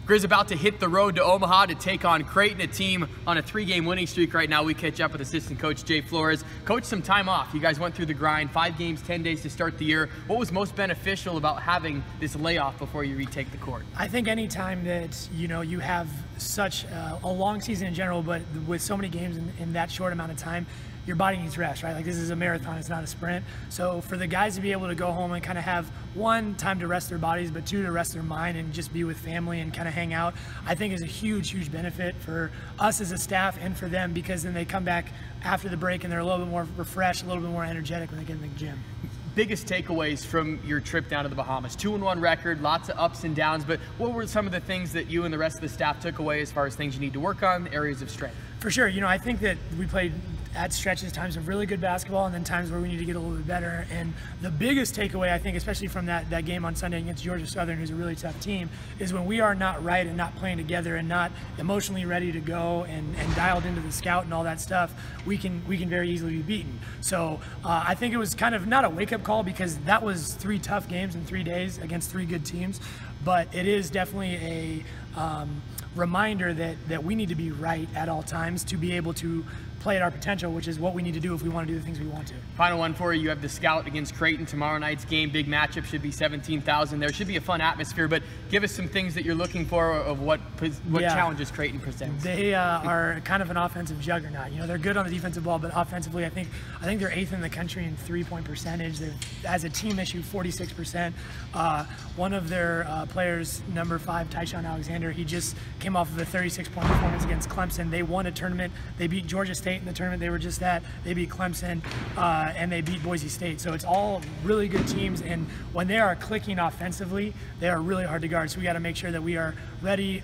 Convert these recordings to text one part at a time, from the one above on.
Griz about to hit the road to Omaha to take on Creighton, a team on a 3-game winning streak right now. We catch up with assistant coach Jay Flores. Coach, some time off. You guys went through the grind, 5 games, 10 days to start the year. What was most beneficial about having this layoff before you retake the court? I think any time that you have such a long season in general, but with so many games in that short amount of time, your body needs rest, right? Like, this is a marathon, it's not a sprint. So for the guys to be able to go home and kind of have, 1, time to rest their bodies, but 2, to rest their mind and just be with family and kind of hang out, I think is a huge, huge benefit for us as a staff and for them, because then they come back after the break and they're a little bit more refreshed, a little bit more energetic when they get in the gym. Biggest takeaways from your trip down to the Bahamas? 2-1 record, lots of ups and downs, but what were some of the things that you and the rest of the staff took away as far as things you need to work on, areas of strength? For sure, I think that we played at stretches times of really good basketball and then times where we need to get a little bit better. And the biggest takeaway, I think, especially from that game on Sunday against Georgia Southern, who's a really tough team, is when we are not right and not playing together and not emotionally ready to go and dialed into the scout and all that stuff, we can very easily be beaten. So I think it was kind of not a wake-up call, because that was 3 tough games in 3 days against 3 good teams, but it is definitely a reminder that we need to be right at all times to be able to play at our potential, which is what we need to do if we want to do the things we want to. Final one for you. You have the scout against Creighton tomorrow night's game. Big matchup, should be 17,000 there. Should be a fun atmosphere, but give us some things that you're looking for of what challenges Creighton presents. They are kind of an offensive juggernaut. They're good on the defensive ball, but offensively, I think they're 8th in the country in 3-point percentage. They're, as a team, they shoot 46%. One of their players, number 5, Tyshawn Alexander, he just came off of a 36-point performance against Clemson. They won a tournament. They beat Georgia State in the tournament they were just at. They beat Clemson, and they beat Boise State. So it's all really good teams, and when they are clicking offensively, they are really hard to guard. So we got to make sure that we are ready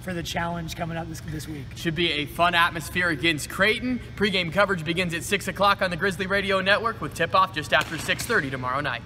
for the challenge coming up this week. Should be a fun atmosphere against Creighton. Pre-game coverage begins at 6 o'clock on the Grizzly Radio Network, with tip-off just after 6:30 tomorrow night.